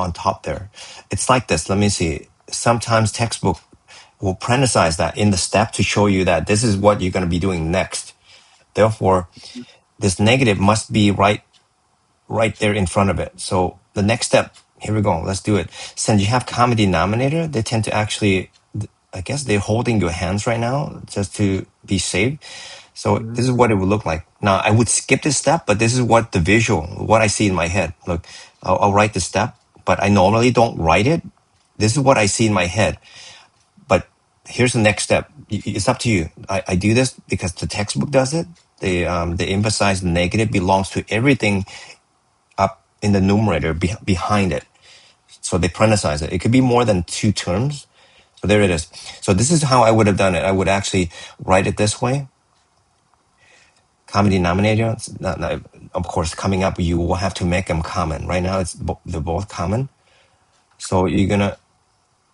on top there. It's like this. Let me see. Sometimes textbook will parenthesize that in the step to show you that this is what you're going to be doing next. Therefore, this negative must be right there in front of it. So the next step, here we go. Let's do it. Since you have common denominator, they tend to actually, I guess they're holding your hands right now just to be safe. So this is what it would look like. Now I would skip this step, but this is what the visual, what I see in my head. Look, I'll write the step, but I normally don't write it. This is what I see in my head. But here's the next step. It's up to you. I do this because the textbook does it. They emphasize the negative belongs to everything up in the numerator behind it. So they parenthesize it. It could be more than 2 terms. So there it is. So this is how I would have done it. I would actually write it this way. Common denominator. Of course, coming up, you will have to make them common. Right now, they're both common. So you're gonna.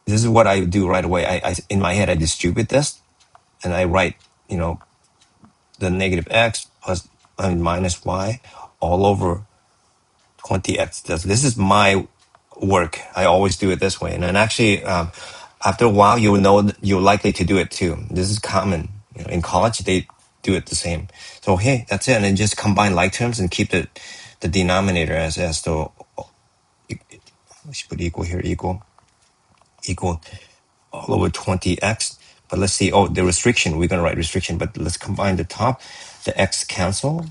This is what I do right away. I in my head I distribute this, and I write, the negative x plus minus y all over 20x. This is my work. I always do it this way, and then actually, after a while, you'll know you're likely to do it too. This is common. In college, they do it the same. So hey, that's it, and then just combine like terms and keep the denominator as so. We should put equal here. Equal all over 20x. But let's see. Oh, the restriction. We're gonna write restriction, but let's combine the top. The x cancel,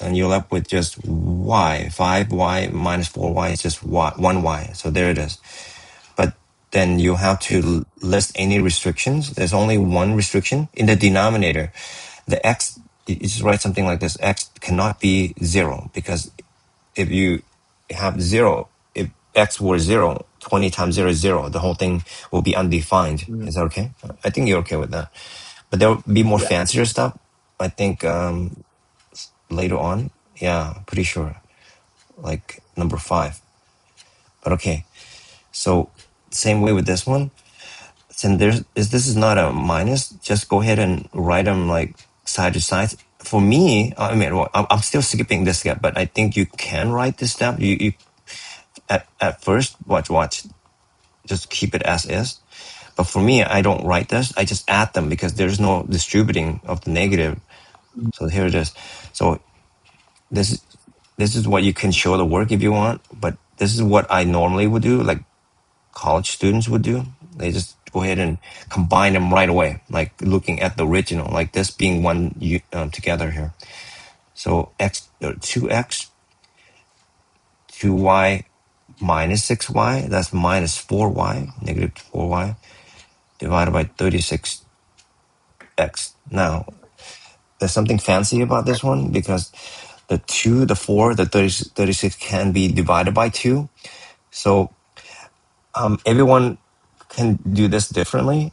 and you're left with just y. 5y minus 4y is just 1y. So there it is. But then you have to list any restrictions. There's only one restriction in the denominator. The x, you just write something like this. X cannot be 0, because if you have 0, if x were 0, 20 times 0 is 0. The whole thing will be undefined. Is that okay? I think you're okay with that. But there will be more fancier stuff, I think, later on. Yeah, pretty sure. Like number 5. But okay. So same way with this one. Since this is not a minus, just go ahead and write them like side to side. For me, I mean, well, I'm still skipping this step, but I think you can write this step. You at first, watch, just keep it as is. But for me, I don't write this. I just add them because there's no distributing of the negative. So here it is. So this is what you can show the work if you want, but this is what I normally would do, like college students would do. They just go ahead and combine them right away, like looking at the original, like this being one together here. So 2x, 2y minus 6y, that's minus 4y, negative 4y, divided by 36x. Now, there's something fancy about this one, because the 2, the 4, the 36 can be divided by 2. So everyone can do this differently,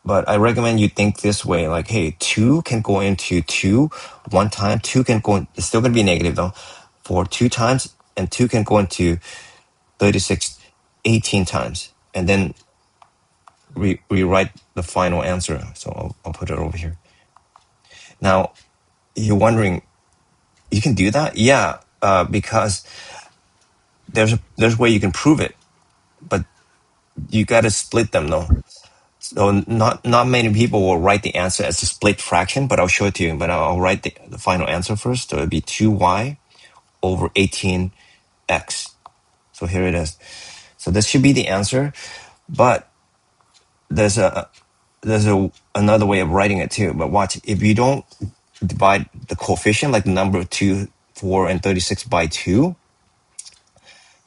but I recommend you think this way, like, hey, 2 can go into 2 one time, 2 can go in, it's still going to be negative though, for 2 times, and 2 can go into 36 18 times, and then rewrite the final answer. So I'll put it over here. Now, you're wondering, you can do that? Yeah, because there's a way you can prove it, but you got to split them though. So not many people will write the answer as a split fraction, but I'll show it to you. But I'll write the final answer first. So it'll be 2y over 18x. So here it is. So this should be the answer, but there's another way of writing it too. But watch, if you don't divide the coefficient, like the number 2, 4, and 36 by 2,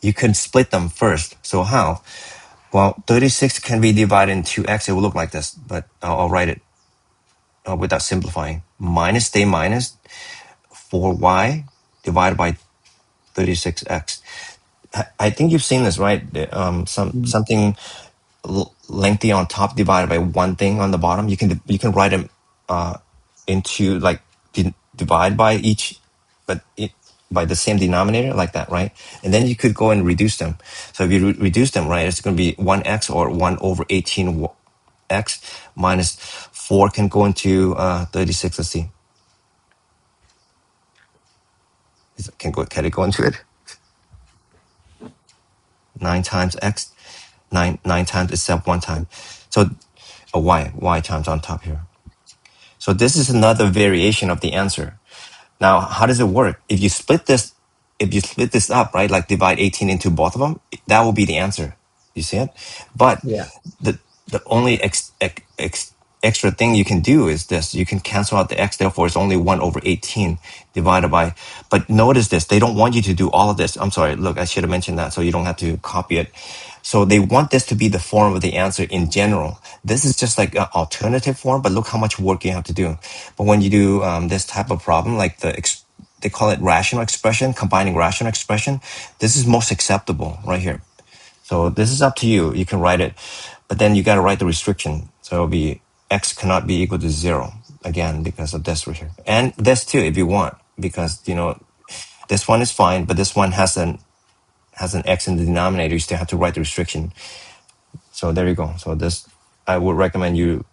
you can split them first. So how? Well, 36 can be divided into 2x. It will look like this, but I'll write it without simplifying. Minus, stay minus, 4y divided by 36x. I think you've seen this, right? Something lengthy on top divided by one thing on the bottom. You can write them into like divide by each, but by the same denominator, like that, right? And then you could go and reduce them. So if you reduce them, right, it's going to be 1x or 1 over 18x minus 4 can go into 36. Let's see. Can it go into it? 9 times x, 9 times itself 1 time. So a y times on top here. So this is another variation of the answer. Now, how does it work? If you split this up, right, like divide 18 into both of them, that will be the answer. You see it? But Yeah. the only extra thing you can do is this. You can cancel out the x, therefore it's only 1 over 18 divided by, but notice this, they don't want you to do all of this. I'm sorry, look, I should have mentioned that so you don't have to copy it. So they want this to be the form of the answer in general. This is just like an alternative form, but look how much work you have to do. But when you do this type of problem, like they call it rational expression, combining rational expression, this is most acceptable right here. So this is up to you. You can write it, but then you got to write the restriction. So it'll be x cannot be equal to 0 again because of this right here, and this too if you want, because this one is fine, but this one has an x in the denominator. You still have to write the restriction. So there you go. So this, I would recommend you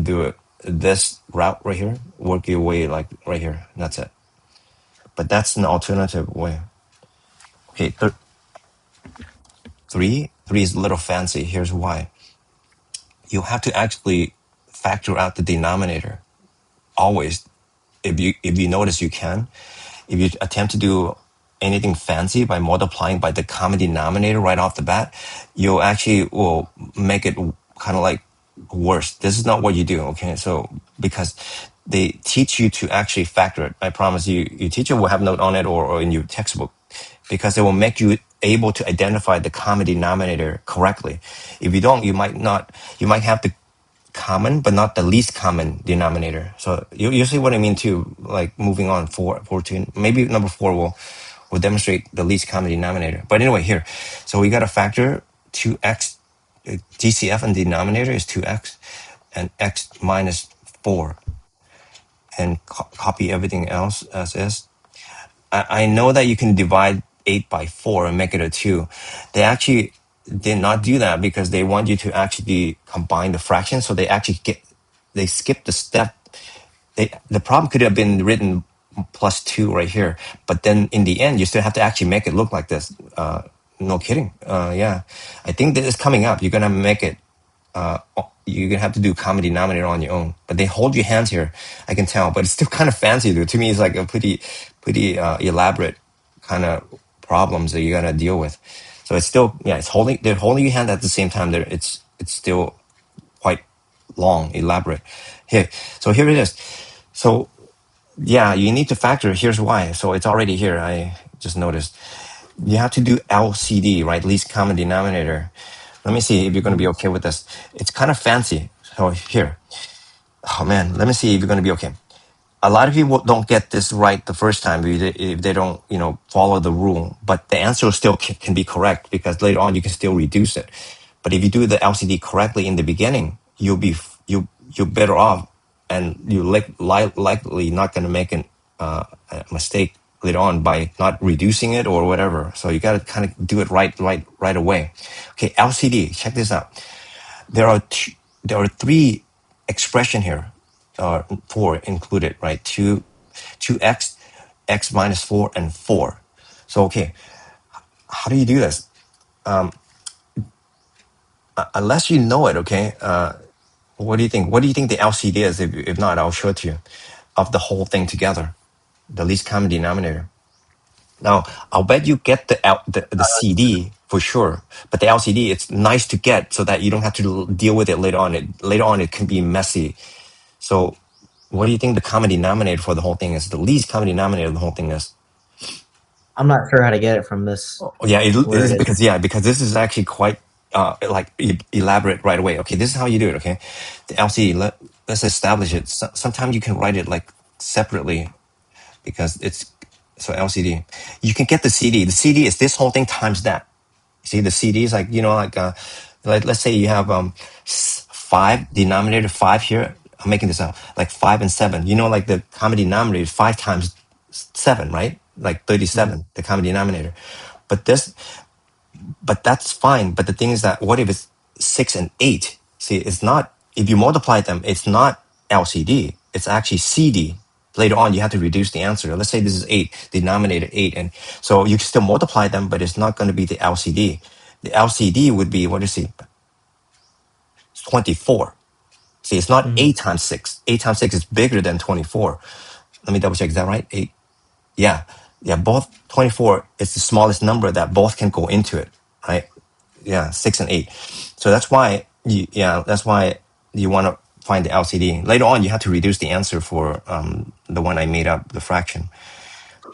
do it this route right here. Work your way like right here. And that's it. But that's an alternative way. Okay, three is a little fancy. Here's why. You have to actually factor out the denominator always. If you notice, you can. If you attempt to do anything fancy by multiplying by the common denominator right off the bat, you actually will make it kind of like worse. This is not what you do, okay? So because they teach you to actually factor it. I promise you, your teacher will have note on it or in your textbook, because it will make you able to identify the common denominator correctly. If you don't, you might have the common, but not the least common denominator. So you see what I mean too. Like moving on, 14, maybe number 4 will demonstrate the least common denominator. But anyway, here, so we got a factor 2x. GCF and denominator is 2x, and x minus 4, and copy everything else as is. I know that you can divide 8 by 4 and make it a 2. They actually did not do that because they want you to actually combine the fractions. So they skipped the step. The problem could have been written plus 2 right here, but then in the end, you still have to actually make it look like this. No kidding. Yeah, I think that is coming up. You're gonna make it. You're gonna have to do common denominator on your own. But they hold your hands here, I can tell. But it's still kind of fancy, dude. To me, it's like a pretty elaborate kind of problems that you gotta deal with. So it's still, yeah, they're holding your hand at the same time. It's still quite long, elaborate. So here it is. So yeah, you need to factor. Here's why. So it's already here. I just noticed. You have to do LCD, right? Least common denominator. Let me see if you're going to be okay with this. It's kind of fancy. So here. Oh man, let me see if you're going to be okay. A lot of people don't get this right the first time if they don't, follow the rule. But the answer still can be correct because later on you can still reduce it. But if you do the LCD correctly in the beginning, you're better off, and you're likely not going to make a mistake later on by not reducing it or whatever. So you got to kind of do it right away. Okay, LCD. Check this out. There are 3 expression here. 4 included, right? 2x, x minus 4, and 4. So, okay, how do you do this? Unless you know it, okay, what do you think? What do you think the LCD is? If not, I'll show it to you, of the whole thing together, the least common denominator. Now, I'll bet you get the CD for sure, but the LCD, it's nice to get so that you don't have to deal with it later on. Later on, it can be messy. So what do you think the common denominator for the whole thing is? The least common denominator of the whole thing is? I'm not sure how to get it from this. Yeah, it is because this is actually quite elaborate right away. Okay, this is how you do it. Okay, the LCD. Let's establish it. Sometimes you can write it like separately because it's so LCD. You can get the CD. The CD is this whole thing times that. See, the CD is like like let's say you have 5 denominator 5 here. I'm making this up, like 5 and 7. Like the common denominator is 5 times 7, right? Like 37, the common denominator. But that's fine. But the thing is that what if it's 6 and 8? See, it's not, if you multiply them, it's not LCD. It's actually CD. Later on, you have to reduce the answer. Let's say this is 8, denominator 8. And so you can still multiply them, but it's not going to be the LCD. The LCD would be, what do you see? 24. See, it's not 8 times 6. 8 times 6 is bigger than 24. Let me double check. Is that right? 8. Yeah. Yeah. Both 24 is the smallest number that both can go into it, right? Yeah. 6 and 8. So that's why that's why you want to find the LCD. Later on, you have to reduce the answer for the one I made up, the fraction.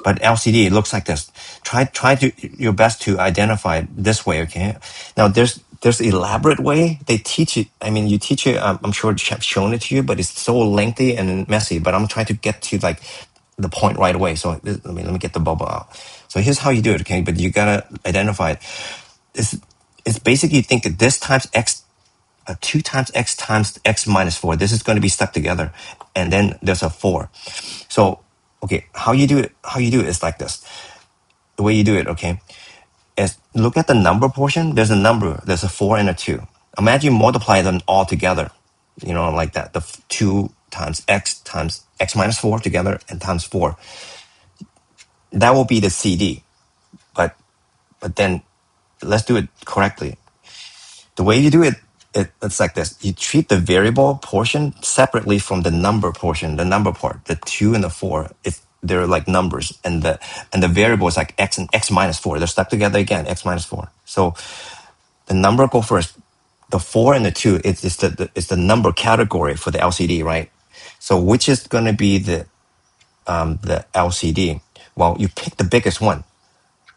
But LCD, it looks like this. Try to your best to identify it this way, okay? Now there's elaborate way they teach it. I mean, you teach it. I'm sure I've shown it to you, but it's so lengthy and messy. But I'm trying to get to like the point right away. So let me get the bubble out. So here's how you do it, okay? But you gotta identify it. It's basically think that this times x 2 times x minus 4. This is going to be stuck together. And then there's a 4. So, okay, how you do it is like this. The way you do it, okay, is look at the number portion. There's a number. There's a 4 and a 2. Imagine you multiply them all together, like that. The 2 times x minus 4 together and times 4. That will be the CD. But then let's do it correctly. The way you do it, it's like this. You treat the variable portion separately from the number portion, the number part, the 2 and the 4. They're like numbers, and the variable is like x and x minus 4. They're stuck together again, x minus 4. So the number go first. The 4 and the 2, it's the number category for the LCD, right? So which is going to be the LCD? Well, you pick the biggest one.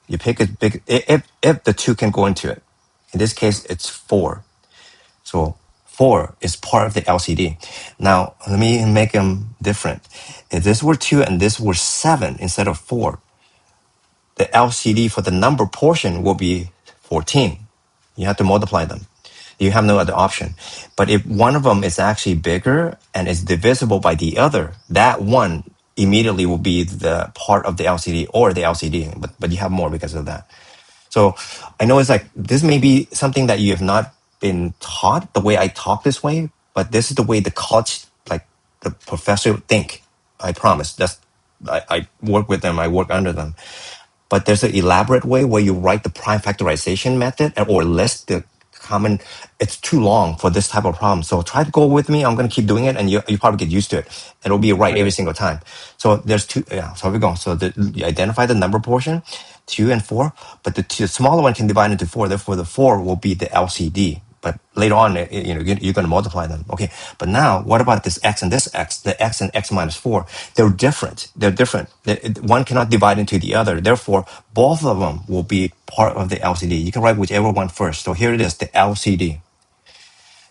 You pick it big if the 2 can go into it. In this case, it's 4. So 4 is part of the LCD. Now, let me make them different. If this were 2 and this were 7 instead of 4, the LCD for the number portion will be 14. You have to multiply them. You have no other option. But if one of them is actually bigger and is divisible by the other, that one immediately will be the part of the LCD or the LCD. But you have more because of that. So I know it's like, this may be something that you have not been taught the way I talk this way, but this is the way the college, like the professor think. I promise. I work with them. I work under them. But there's an elaborate way where you write the prime factorization method or list the common. It's too long for this type of problem. So try to go with me. I'm going to keep doing it, and you probably get used to it. It'll be right every single time. So there's two. Yeah. So here we go. So you identify the number portion, 2 and 4, but the smaller one can divide into 4. Therefore, the 4 will be the LCD. But later on, you're going to multiply them. Okay. But now, what about this x and this x? The x and x minus 4. They're different. One cannot divide into the other. Therefore, both of them will be part of the LCD. You can write whichever one first. So here it is, the LCD.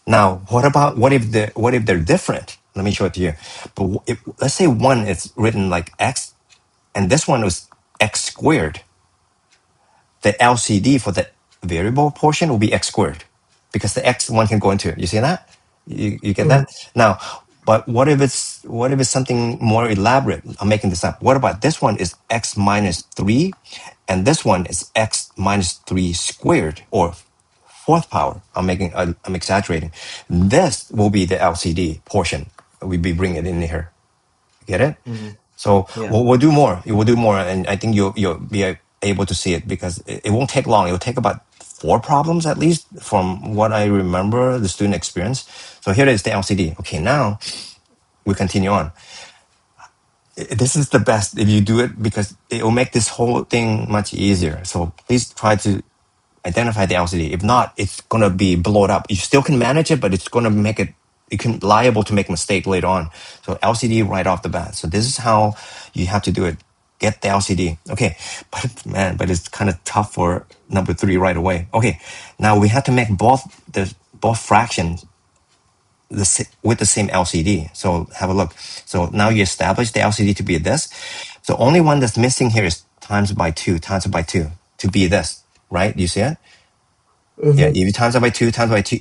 Now, what if they're different? Let me show it to you. But let's say one is written like x, and this one was x squared. The LCD for the variable portion will be x squared, because the x one can go into it. You see that? You get that? Now, but what if it's something more elaborate? I'm making this up. What about this one is x minus 3, and this one is x minus 3 squared, or fourth power. I'm exaggerating. This will be the LCD portion. We'll be bringing it in here. Get it? So Yeah. we'll do more. We'll do more, and I think you'll be able to see it, because it won't take long. It will take about 4 problems at least, from what I remember the student experience. So here is the LCD. Okay, now we continue on. This is the best if you do it, because it will make this whole thing much easier. So please try to identify the LCD. If not, it's going to be blown up. You still can manage it, but it's going to make it, you can liable to make a mistake later on. So LCD right off the bat. So this is how you have to do it. Get the LCD. Okay. But it's kind of tough for number 3 right away. Okay. Now we have to make both fractions with the same LCD. So have a look. So now you establish the LCD to be this. The only one that's missing here is times by 2 to be this, right? Do you see it? Yeah, if you times it by 2,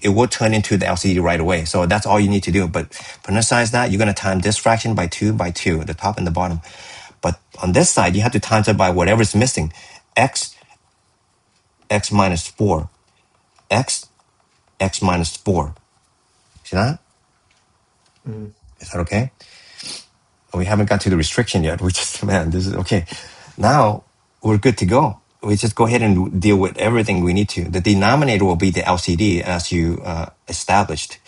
it will turn into the LCD right away. So that's all you need to do. But for exercise that, you're going to time this fraction by 2, the top and the bottom. But on this side, you have to times it by whatever's missing. X minus 4. X minus 4. See that? Is that okay? We haven't got to the restriction yet. We just, this is okay. Now we're good to go. we just go ahead and deal with everything we need to. The denominator will be the LCD as you established.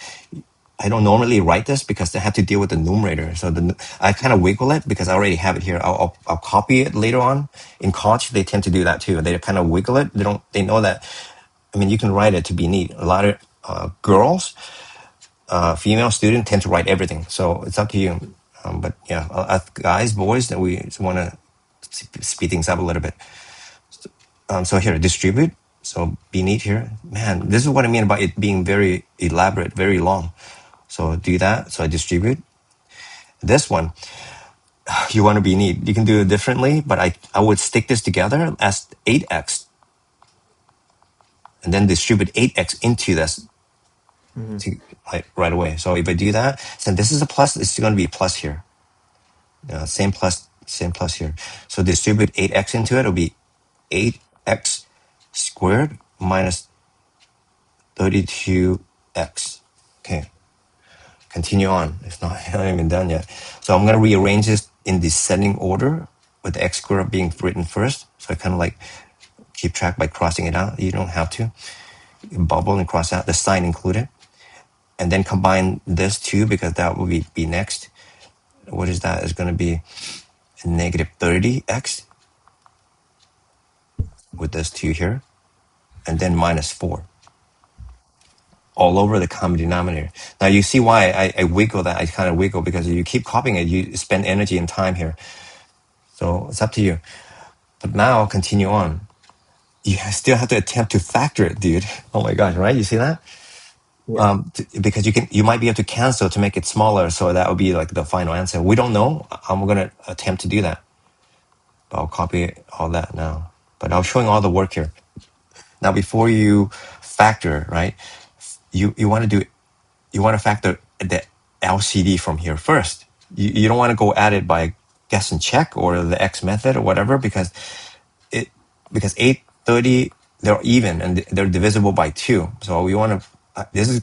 I don't normally write this because I have to deal with the numerator. So I kind of wiggle it because I already have it here. I'll copy it later on. In college, they tend to do that too. They kind of wiggle it. They know that, I mean, you can write it to be neat. A lot of girls, female students tend to write everything. So it's up to you. But yeah, guys, boys, that we want to speed things up a little bit. So here, distribute. So be neat here. Man, this is what I mean about it being very elaborate, very long. So do that. So I distribute. This one, you want to be neat. You can do it differently, but I would stick this together as 8x and then distribute 8x into this right away. So if I do that, since this is a plus, it's going to be plus here. Same plus here. So distribute 8x into it. It'll be 8x squared minus 32x. Okay. Continue on. It's not, I haven't even done yet. So I'm going to rearrange this in descending order with the x squared being written first. So I kind of like keep track by crossing it out. You don't have to. You bubble and cross out the sign included. And then combine this too because that will be next. What is that? It's going to be negative 30x with this 2 here. And then minus 4. All over the common denominator. Now you see why I wiggle that. I kind of wiggle because if you keep copying it, you spend energy and time here. So it's up to you. But now continue on. You still have to attempt to factor it, dude. Oh my gosh, right? You see that? Yeah. Because you might be able to cancel to make it smaller. So that would be like the final answer. We don't know. I'm going to attempt to do that. I'll copy all that now. But I'm showing all the work here. Now, before you factor, right? You want to factor the LCD from here first. You don't want to go at it by guess and check or the X method or whatever because 8, 30, they're even and they're divisible by 2. So we want to, this is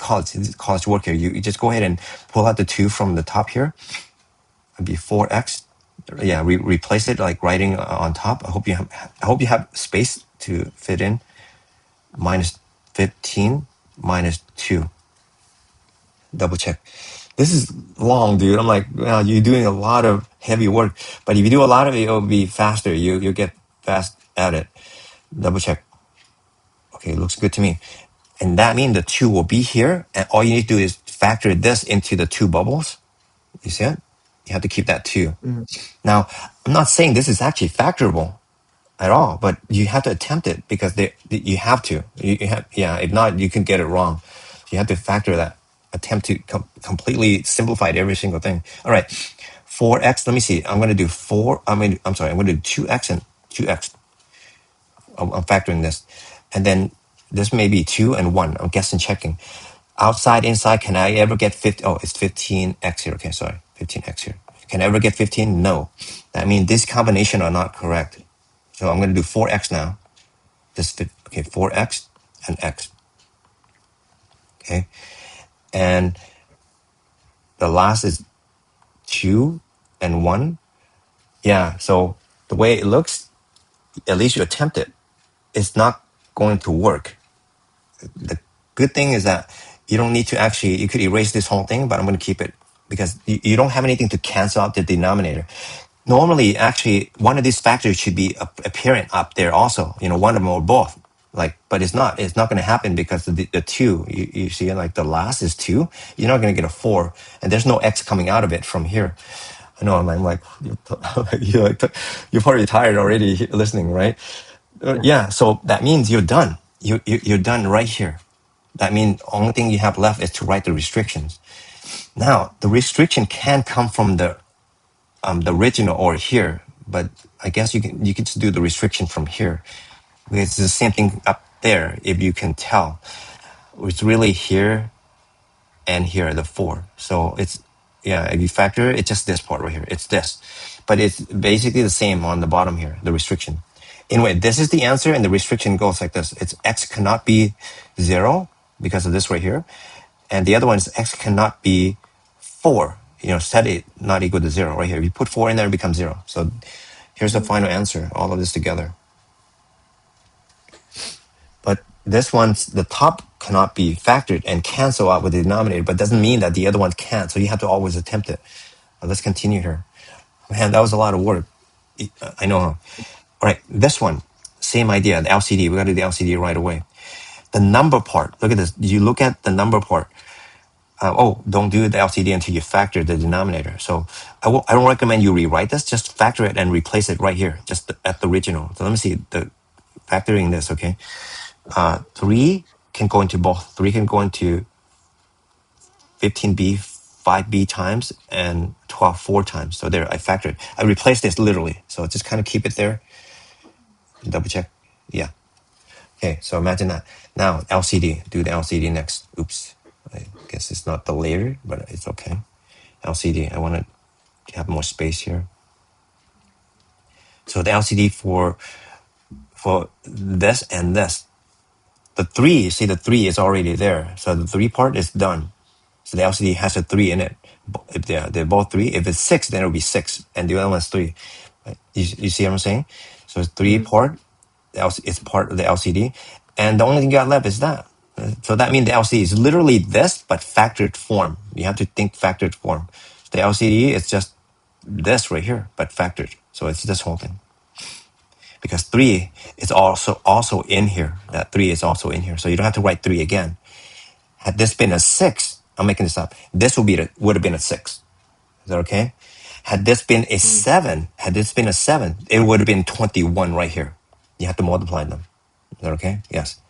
college work here. You just go ahead and pull out the 2 from the top here. It'd be 4x. Yeah, replace it like writing on top. I hope you have space to fit in. Minus 15 minus 2. Double check. This is long, dude. I'm like, well, you're doing a lot of heavy work. But if you do a lot of it, it'll be faster. You'll get fast at it. Double check. Okay, looks good to me. And that means the 2 will be here. And all you need to do is factor this into the 2 bubbles. You see it? You have to keep that 2. Now, I'm not saying this is actually factorable at all, but you have to attempt it because you have to. If not, you can get it wrong. You have to factor that. Attempt to completely simplify every single thing. All right, 4x. Let me see. I'm going to do 4. I'm going to do 2x and 2x. I'm factoring this, and then this may be 2 and 1. I'm guessing checking. Outside, inside. Can I ever get 50? Oh, it's 15x here. Okay, sorry, 15x here. Can I ever get 15? No. That means this combination are not correct. So I'm going to do 4x now. Okay, 4x and x. Okay, and the last is 2 and 1. Yeah, so the way it looks, at least you attempt it. It's not going to work. The good thing is that you don't need to actually, you could erase this whole thing, but I'm going to keep it because you don't have anything to cancel out the denominator. Normally, actually, one of these factors should be apparent up there also, one of them or both. But it's not going to happen because the 2, you see, like the last is 2. You're not going to get a 4 and there's no X coming out of it from here. I know I'm like, you're probably tired already listening, right? Yeah. So that means you're done. You're done right here. That means the only thing you have left is to write the restrictions. Now, the restriction can come from the original or here, but I guess you can just do the restriction from here. It's the same thing up there, if you can tell. It's really here and here, the 4. So it's, if you factor it, it's just this part right here. It's this. But it's basically the same on the bottom here, the restriction. Anyway, this is the answer, and the restriction goes like this. It's x cannot be 0 because of this right here. And the other one is x cannot be 4. Set it not equal to 0 right here. If you put 4 in there, it becomes 0. So here's the final answer, all of this together. this one's, the top cannot be factored and cancel out with the denominator, but doesn't mean that the other one can't. So you have to always attempt it. Let's continue here. Man, that was a lot of work. I know. Huh? All right, this one, same idea, the LCD. We got to do the LCD right away. The number part, look at this. You look at the number part. Don't do the LCD until you factor the denominator. So I don't recommend you rewrite this. Just factor it and replace it right here, just at the original. So let me see the factoring this, okay? 3 can go into both. 3 can go into 15b 5b times and 12 4 times. So there, I factored. I replaced this literally. So just kind of keep it there. Double check. Yeah. Okay, so imagine that. Now, LCD. Do the LCD next. Oops. I guess it's not the layer, but it's okay. LCD. I want to have more space here. So the LCD for this and this. The 3, see the 3 is already there. So the 3 part is done. So the LCD has a 3 in it. If they're both 3, if it's 6, then it'll be 6. And the other one's 3. You see what I'm saying? So it's 3 part. It's part of the LCD. And the only thing you got left is that. So that means the LCD is literally this, but factored form. You have to think factored form. The LCD is just this right here, but factored. So it's this whole thing. Because 3 is also in here. That 3 is also in here. So you don't have to write 3 again. Had this been a 6, I'm making this up. This would have been a 6. Is that okay? Had this been a 7, it would have been 21 right here. You have to multiply them. Is that okay? Yes.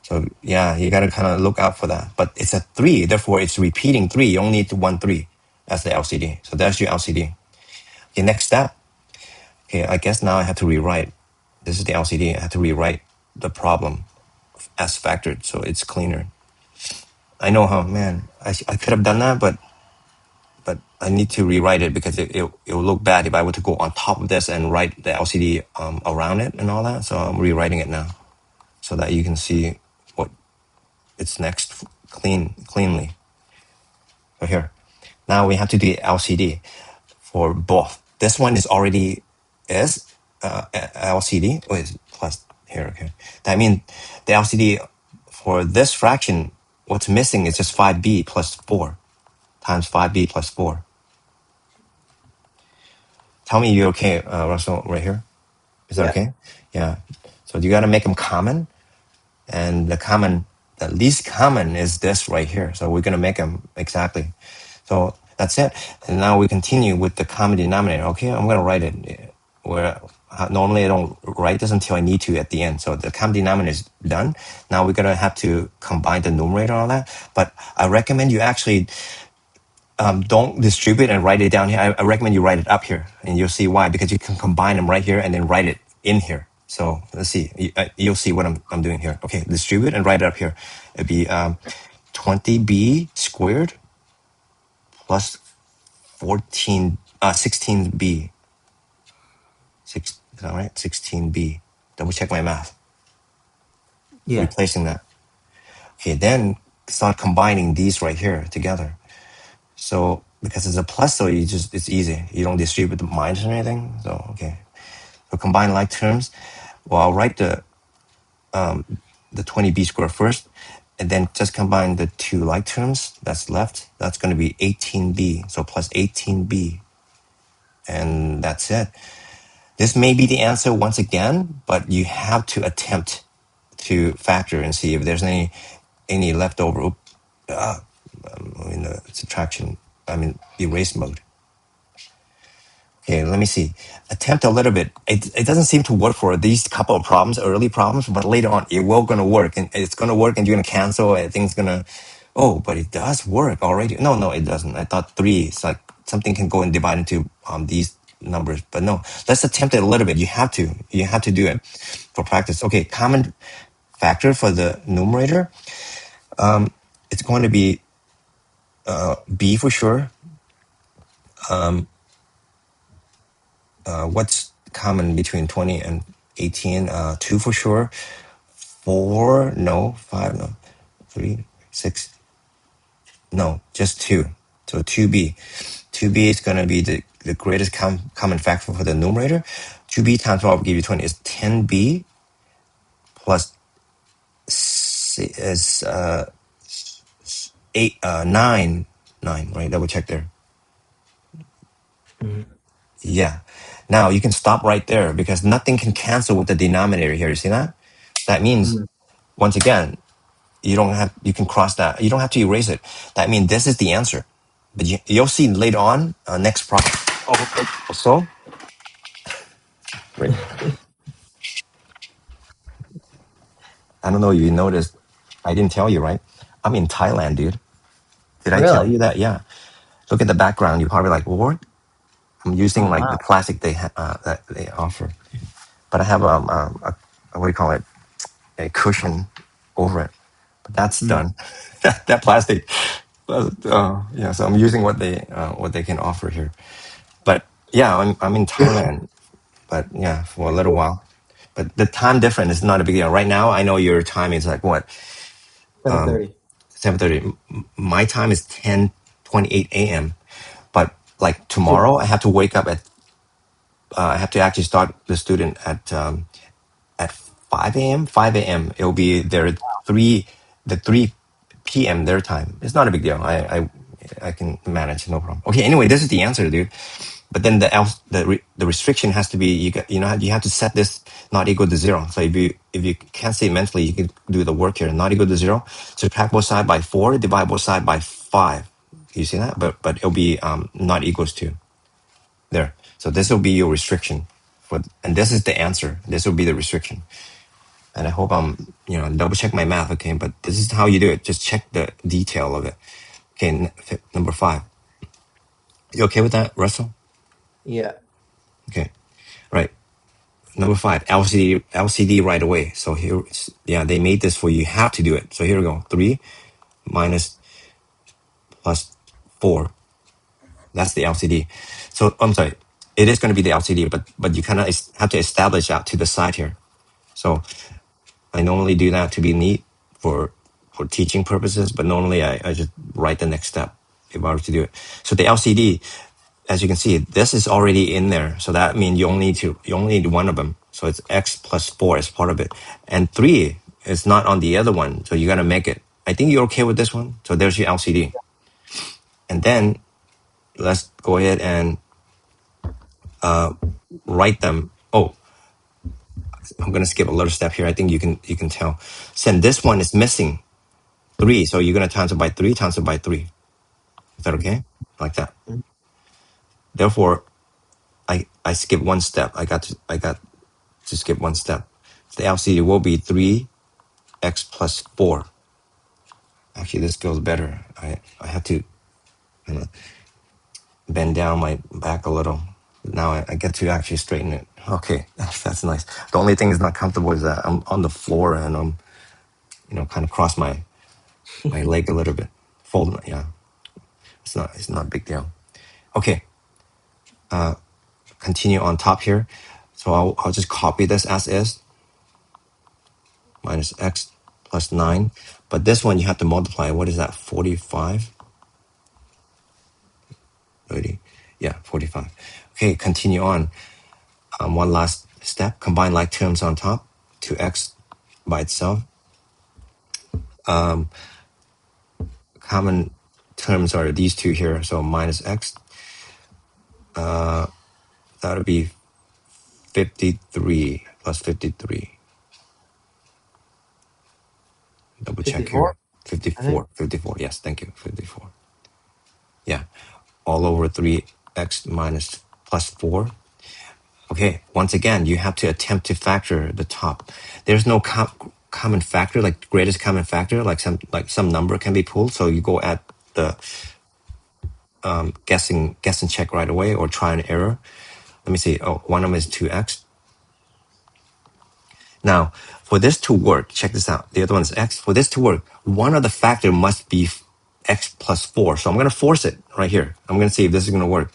So yeah, you got to kind of look out for that. But it's a 3, therefore it's repeating 3. You only need 1 3 as the LCD. So that's your LCD. Okay, next step. Okay, I guess now I have to rewrite. This is the LCD. I have to rewrite the problem as factored, so it's cleaner. I know how, man, I could have done that, but I need to rewrite it because it will look bad if I were to go on top of this and write the LCD around it and all that. So I'm rewriting it now so that you can see what it's next cleanly. So here, now we have to do LCD for both. This one is already LCD. Oh, it's plus here. Okay, that means the LCD for this fraction, what's missing is just 5b plus 4 times 5b plus 4. Tell me you're okay, Russell, right here. Is that okay? Yeah. So you got to make them common, and the least common is this right here. So we're going to make them exactly. So that's it. And now we continue with the common denominator. Okay, I'm going to write it where normally I don't write this until I need to at the end. So the common denominator is done. Now we're going to have to combine the numerator and all that. But I recommend you actually don't distribute and write it down here. I recommend you write it up here, and you'll see why, because you can combine them right here and then write it in here. So let's see. You'll see what I'm doing here. Okay, distribute and write it up here. It'd be 20b squared plus 16b. Is that right? 16b. Double check my math. Yeah. Replacing that. Okay, then start combining these right here together. So because it's a plus, so it's easy. You don't distribute the minus or anything. So okay. So combine like terms. Well, I'll write the 20b squared first, and then just combine the two like terms that's left. That's going to be 18b. So plus 18b. And that's it. This may be the answer once again, but you have to attempt to factor and see if there's any leftover in the subtraction, erase mode. Okay, let me see. Attempt a little bit. It doesn't seem to work for these couple of problems, early problems, but later on it will gonna work, and it's gonna work, and you're gonna cancel. I think it's gonna. Oh, but it does work already. No, it doesn't. I thought 3. It's like something can go and divide into these numbers, but no. Let's attempt it a little bit. You have to do it for practice. Okay, common factor for the numerator. It's going to be b for sure. What's common between 20 and 18? 2 for sure. 4, no. 5, no. 3, 6, no. Just 2. So 2b. 2b is going to be the greatest common factor for the numerator. 2b times 12 will give you 20. Is 10b plus see, is 8, 9, 9, right? Double check there. Mm-hmm. Yeah. Now you can stop right there because nothing can cancel with the denominator here. You see that? That means, once again, you can cross that. You don't have to erase it. That means this is the answer. But you'll see later on, next problem. Also, right. I don't know if you noticed. I didn't tell you, right? I'm in Thailand, dude. Did I tell Really? you that? Yeah. Look at the background. You're probably like, what? I'm using Oh like wow. the plastic that they offer, but I have what do you call it? A cushion over it. But that's Mm. done. that plastic. Yeah. So I'm using what they can offer here. But yeah, I'm in Thailand. But yeah, for a little while. But the time difference is not a big deal. Right now, I know your time is like what 7:30. 7:30. My time is 10:28 a.m. But like So tomorrow, I have to wake up at. I have to actually start the student at 5 a.m. 5 a.m. It'll be there at 3 p.m. their time. It's not a big deal. I can manage, no problem. Okay, anyway, this is the answer, dude. But then the restriction has to be you have to set this not equal to 0. So if you can't say mentally, you can do the work here. Not equal to 0. Subtract both side by 4. Divide both side by 5. You see that? But it'll be not equals to there. So this will be your restriction and this is the answer. This will be the restriction. And I hope I'm double check my math. Okay, but this is how you do it. Just check the detail of it. Okay, number 5. You okay with that, Russell? yeah. Okay, right. Number 5, LCD right away. So here, yeah, they made this for you. You have to do it. So here we go. 3 minus plus 4. That's the LCD. So I'm sorry. It is going to be the LCD, but you kind of have to establish out to the side here. So I normally do that to be neat for teaching purposes, but normally I just write the next step if I were to do it. So the LCD, as you can see, this is already in there. So that means you only need one of them. So it's x plus 4 as part of it. And 3 is not on the other one. So you got to make it. I think you're okay with this one. So there's your LCD. And then let's go ahead and write them. Oh, I'm going to skip a little step here. I think you can tell. Since this one is missing 3, so you're going to times it by 3, times it by 3. Is that okay? Like that. Mm. Therefore, I skip one step. I got to skip one step. So the LCD will be 3x plus 4. Actually, this goes better. I have to bend down my back a little. Now I get to actually straighten it. Okay, that's nice. The only thing that's not comfortable is that I'm on the floor and I'm, kind of cross my leg a little bit. Fold, yeah. It's not a big deal. Okay, continue on top here. So I'll just copy this as is. Minus x plus 9. But this one you have to multiply. What is that? 45? 30? Yeah, 45. Okay, continue on. One last step. Combine like terms on top. 2x by itself. Common terms are these two here. So minus x. That would be 53 plus 53. Double check 54, here. I think. 54. 54. Yes, thank you. 54. Yeah. All over 3x minus plus 4. Okay, once again, you have to attempt to factor the top. There's no common factor, like greatest common factor, like some number can be pulled. So you go at the guess and check right away, or try and error. Let me see. Oh, one of them is 2x. Now, for this to work, check this out. The other one is x. For this to work, one of the factor must be x plus 4. So I'm going to force it right here. I'm going to see if this is going to work.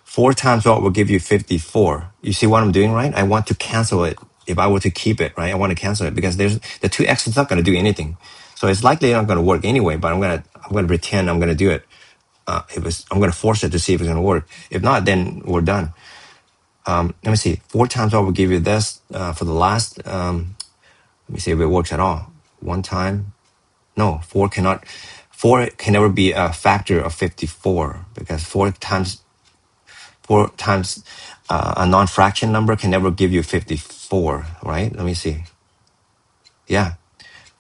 4 times what will give you 54. You see what I'm doing, right? I want to cancel it. If I were to keep it, right, I want to cancel it because there's the 2x is not going to do anything. So it's likely not going to work anyway, but I'm going to pretend I'm going to do it. I'm going to force it to see if it's going to work. If not, then we're done. Let me see. 4 times what will give you this for the last. Let me see if it works at all. One time. No, 4 can never be a factor of 54 because 4 times a non-fraction number can never give you 54, right? Let me see. Yeah,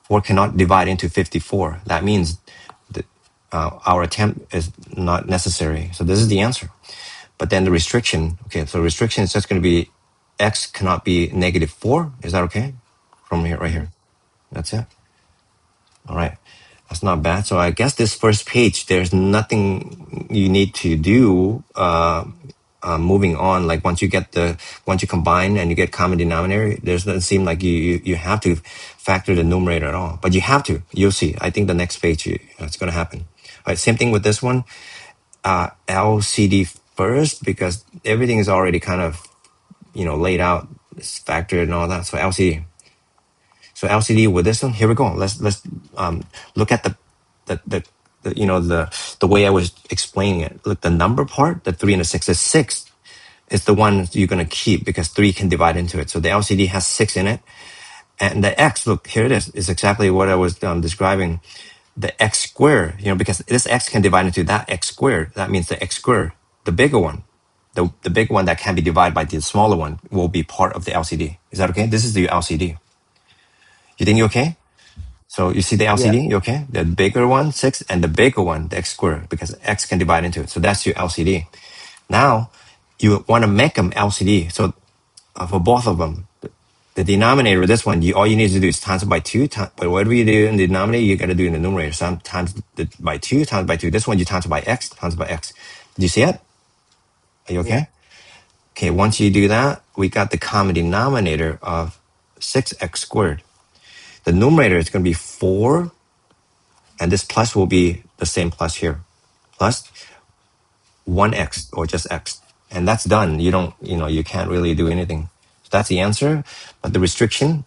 4 cannot divide into 54. That means that our attempt is not necessary. So this is the answer. But then the restriction, okay, so restriction is just going to be x cannot be -4. Is that okay? From here, right here. That's it. All right. That's not bad. So I guess this first page, there's nothing you need to do. Moving on, like once you combine and you get common denominator, there doesn't seem like you have to factor the numerator at all. But you have to. You'll see. I think the next page it's going to happen. All right. Same thing with this one. LCD first because everything is already kind of laid out, it's factored and all that. So LCD. So LCD with this one, here we go. Let's look at the way I was explaining it. Look, the number part, the 3 and the 6, the 6 is the one you're gonna keep because 3 can divide into it. So the LCD has 6 in it, and the X, look here it is exactly what I was describing. The X squared, because this X can divide into that X squared. That means the X squared, the bigger one, the big one that can be divided by the smaller one will be part of the LCD. Is that okay? This is the LCD. You think you're okay? So you see the Yeah. LCD, you okay? The bigger one, 6, and the bigger one, the X squared, because X can divide into it. So that's your LCD. Now, you want to make them LCD. So for both of them, the denominator, this one, all you need to do is times it by 2. But whatever you do in the denominator, you got to do in the numerator. So times by 2, times by 2. This one, you times by X, times by X. Do you see it? Are you okay? Yeah. Okay, once you do that, we got the common denominator of 6x squared. The numerator is going to be 4, and this plus will be the same plus here, plus 1x or just x. And that's done. You can't really do anything. So that's the answer. But the restriction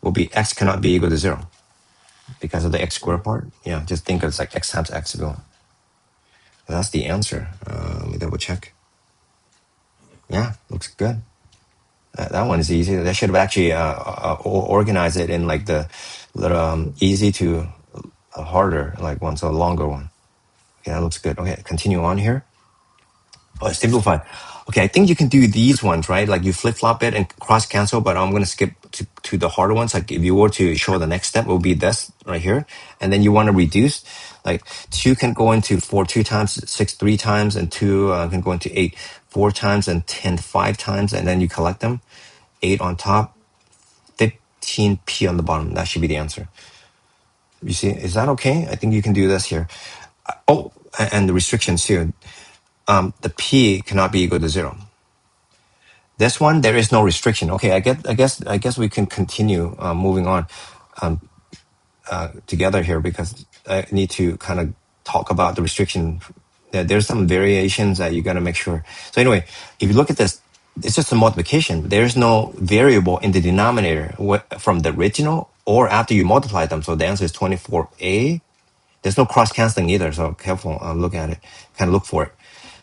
will be x cannot be equal to 0 because of the x squared part. Yeah, just think it's like x times x. That's the answer. Let me double check. Yeah, looks good. That one is easy. They should have actually organized it in like the easy to harder, like one, so a longer one. Okay, that looks good. Okay, continue on here. Oh, simplify. Okay, I think you can do these ones, right? Like you flip flop it and cross cancel, but I'm going to skip to the harder ones. Like if you were to show the next step, it will be this right here. And then you want to reduce, like 2 can go into 4 2 times, 6 3 times, and 2 can go into 8 4 times, and 10 5 times, and then you collect them. 8 on top, 15p on the bottom. That should be the answer. You see, is that okay? I think you can do this here. Oh, and the restrictions too. The p cannot be equal to 0. This one, there is no restriction. Okay, I guess we can continue moving on together here because I need to kind of talk about the restriction. There's some variations that you got to make sure. So anyway, if you look at this, it's just a multiplication. There's no variable in the denominator from the original or after you multiply them. So the answer is 24a. There's no cross canceling either. So careful, look at it, kind of look for it.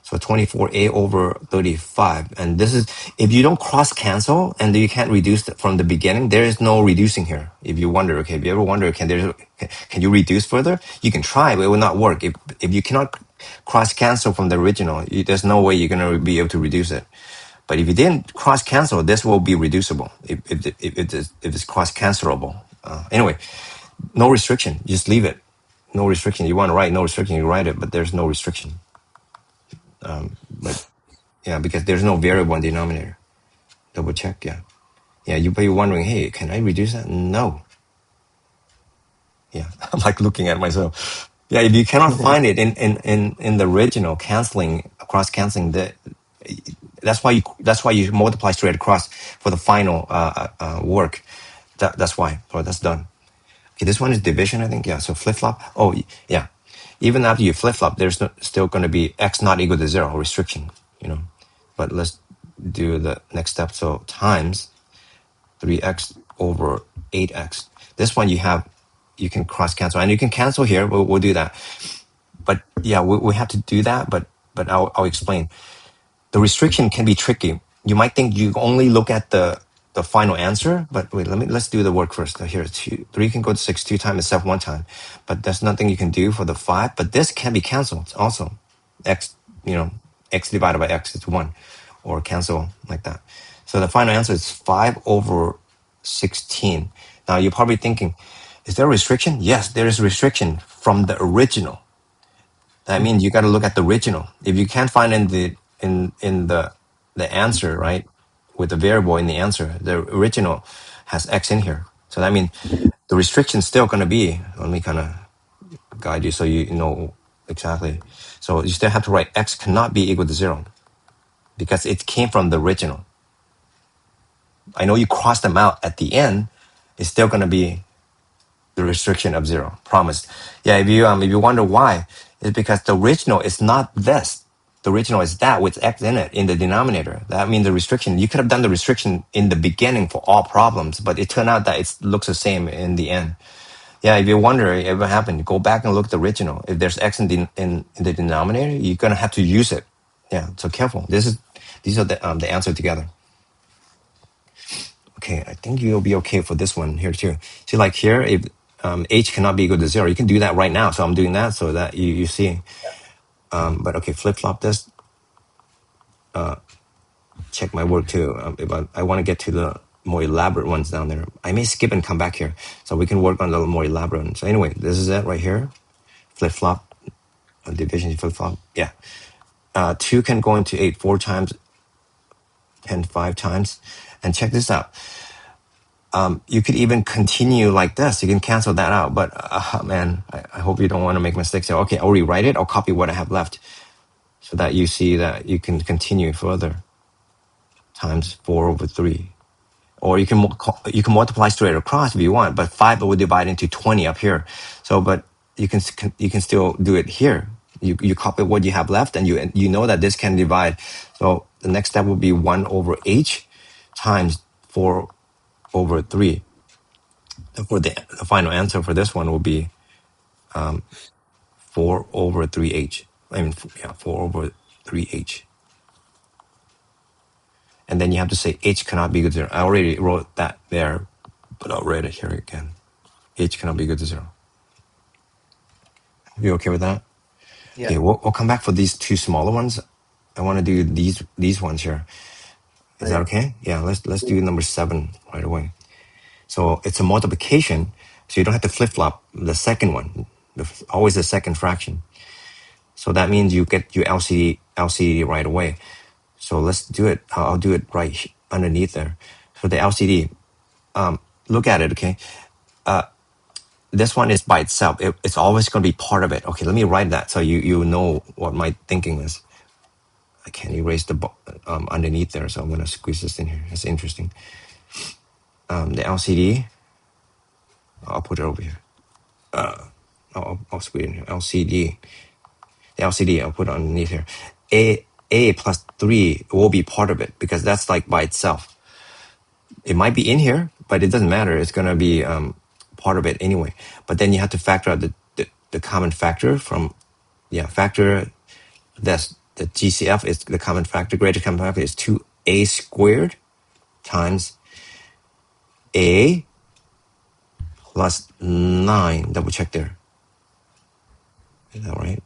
So 24a over 35. And this is, if you don't cross cancel and you can't reduce from the beginning, there is no reducing here. If you wonder, okay, if you ever wonder, can you reduce further? You can try, but it will not work. If you cannot cross cancel from the original, there's no way you're going to be able to reduce it. But if you didn't cross cancel, this will be reducible if it's cross cancelable. Anyway, no restriction. Just leave it. No restriction. You want to write no restriction, you write it, but there's no restriction. But yeah, because there's no variable in denominator. Double check, yeah. Yeah, you're wondering, hey, can I reduce that? No. Yeah, I'm like looking at myself. Yeah, if you cannot find it in the original canceling, cross canceling, that's why you multiply straight across for the final work. That's why. So that's done. Okay, this one is division, I think. Yeah, so flip flop. Oh, yeah. Even after you flip flop, there's still going to be x not equal to 0 restriction. But let's do the next step. So times 3x over 8x. This one you can cross cancel, and you can cancel here. We'll do that. But yeah, we have to do that. But I'll explain. The restriction can be tricky. You might think you only look at the the final answer. But wait, let's do the work first. Here, 3 can go to 6 2 times itself 1 time, but there's nothing you can do for the 5. But this can be canceled also. X, x divided by x is 1, or cancel like that. So the final answer is 5 over 16. Now you're probably thinking, is there a restriction? Yes, there is a restriction from the original. That means you got to look at the original. If you can't find in the answer, right, with the variable in the answer, the original has x in here. So that means the restriction is still going to be. Let me kind of guide you so you know exactly. So you still have to write x cannot be equal to 0 because it came from the original. I know you cross them out at the end. It's still going to be the restriction of 0. Promise. Yeah, if you wonder why, it's because the original is not this. The original is that with x in it in the denominator. That means the restriction. You could have done the restriction in the beginning for all problems, but it turned out that it looks the same in the end. Yeah, if you wonder if it happened, go back and look at the original. If there's x in the denominator, you're gonna have to use it. Yeah, so careful. These are the answer together. Okay, I think you'll be okay for this one here too. See, like here, if h cannot be equal to 0, you can do that right now. So I'm doing that so that you see. But okay, flip-flop this. Check my work too. If I want to get to the more elaborate ones down there, I may skip and come back here. So we can work on the more elaborate ones. So anyway, this is it right here. Flip-flop, division flip-flop. Yeah. 2 can go into 8 4 times, 10 5 times. And check this out. You could even continue like this. You can cancel that out. But man, I hope you don't want to make mistakes here. Okay, I'll rewrite it. I'll copy what I have left so that you see that you can continue further. Times 4 over 3. Or you can multiply straight across if you want, but 5 will divide into 20 up here. So, but you can still do it here. You copy what you have left, and you know that this can divide. So the next step will be 1 over h times 4 over 3. For the final answer for this one will be 4 over 3h. I mean, yeah, 4 over 3h. And then you have to say h cannot be equal to 0. I already wrote that there, but I'll write it here again. H cannot be equal to 0. You okay with that? Yeah. Okay, we'll come back for these two smaller ones. I want to do these ones here. Is that okay? Yeah, let's do number 7 right away. So it's a multiplication, so you don't have to flip-flop the second one. Always the second fraction. So that means you get your LCD right away. So let's do it. I'll do it right underneath there. So the LCD, look at it, okay? This one is by itself. It's always going to be part of it. Okay, let me write that so you know what my thinking is. I can't erase the underneath there, so I'm going to squeeze this in here. That's interesting. The LCD, I'll put it over here. I'll squeeze it in here. LCD. The LCD, I'll put it underneath here. A plus 3 will be part of it because that's like by itself. It might be in here, but it doesn't matter. It's going to be part of it anyway. But then you have to factor out the common factor from, factor, that's the GCF is the common factor. Greatest common factor is 2a squared times a plus 9. Double check there. Is that right?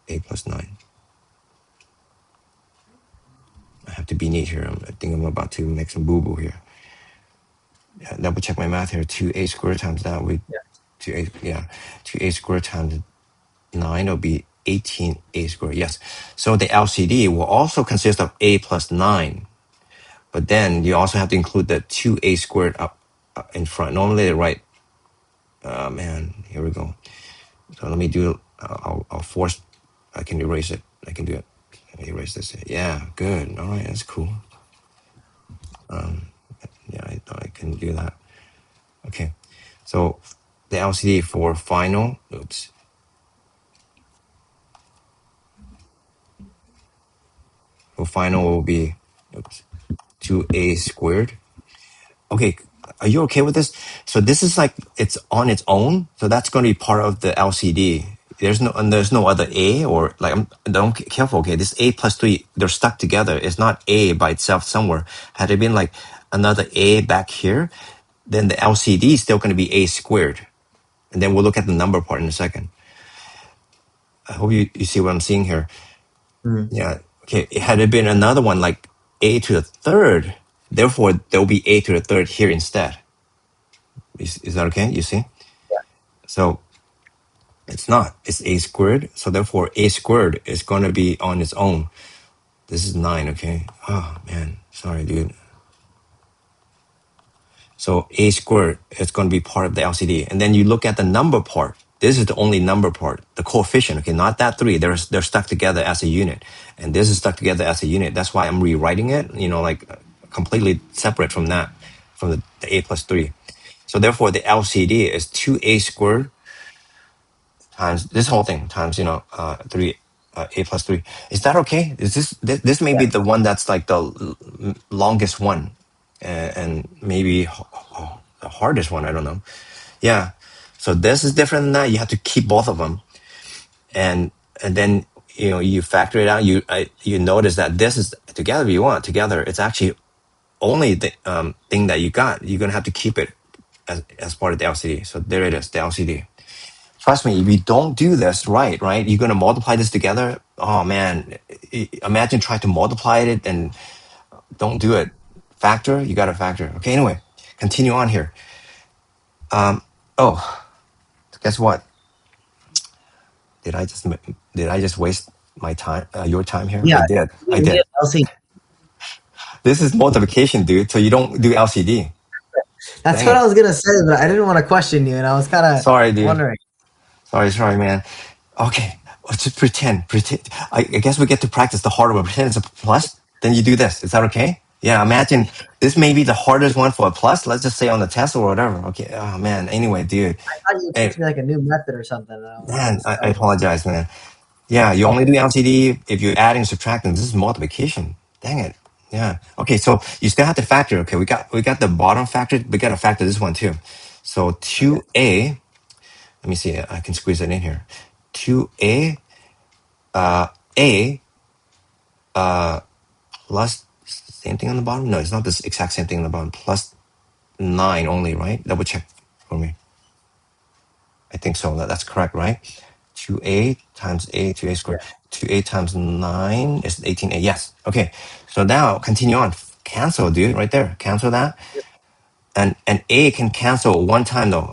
A plus 9. I have to be neat here. I think I'm about to make some boo-boo here. Yeah, double check my math here. 2a squared times that would 2a squared times 9 will be 18a squared. Yes. So the LCD will also consist of a plus 9. But then you also have to include the 2a squared up in front. Normally they write, here we go. So let me do, I'll force, I can erase it. I can do it. Let me erase this. Yeah, good. All right, that's cool. I can do that. Okay. So the LCD for final, for final will be 2a squared. Okay, are you okay with this? So this is like, it's on its own. So that's going to be part of the LCD. There's no other a, or like, don't careful. Okay, this a plus 3, they're stuck together. It's not a by itself somewhere. Had it been like another a back here, then the LCD is still going to be a squared. And then we'll look at the number part in a second. I hope you see what I'm seeing here. Mm. Yeah. Okay. Had it been another one like a to the third, therefore there will be a to the third here instead. Is that okay? You see? So it's not. It's a squared. So therefore a squared is going to be on its own. This is 9, okay? Oh, man. Sorry, dude. So a squared is going to be part of the LCD. And then you look at the number part. This is the only number part, the coefficient, okay? Not that 3. They're stuck together as a unit. And this is stuck together as a unit. That's why I'm rewriting it, like completely separate from that, from the a plus 3. So therefore, the LCD is 2a squared times this whole thing times 3 a plus 3. Is that okay? Is this may be Yeah. the one that's like the longest one, and maybe the hardest one, I don't know. Yeah, so this is different than that. You have to keep both of them, and then you factor it out. You notice that this is together. If you want together, it's actually only the thing that you got. You're gonna have to keep it as part of the LCD. So there it is, the LCD. Trust me, if you don't do this right, you're going to multiply this together. Oh man, imagine trying to multiply it and don't do it. Factor, you got to factor. Okay, anyway, continue on here. Oh, guess what? Did I just waste my time, your time here? Yeah. I did. I We did. need LCD. This is multiplication, dude. So you don't do LCD. That's Dang what it. I was gonna say, but I didn't want to question you, and I was kind of Sorry, dude. wondering. Sorry, man. Okay, let's just pretend. I guess we get to practice the harder one. Pretend it's a plus. Then you do this. Is that okay? Yeah. Imagine this may be the hardest one for a plus. Let's just say on the test or whatever. Okay. Oh man. Anyway, dude. I thought you would Hey, teach me like a new method or something, and man. I I was apologize, man. Yeah. You only okay. do LCD if you're adding and subtracting. This is multiplication. Dang it. Yeah. Okay. So you still have to factor. Okay. We got the bottom factor. We got to factor this one too. So Okay. 2a. Let me see. I can squeeze it in here. 2a. A plus same thing on the bottom. No, it's not this exact same thing on the bottom. Plus 9 only, right? Double check for me. I think so. That's correct, right? 2a times a 2a Yeah. squared. 2a times 9 is 18a. Yes. Okay. So now continue on. Cancel, dude, right there. Cancel that. And a can cancel one time though.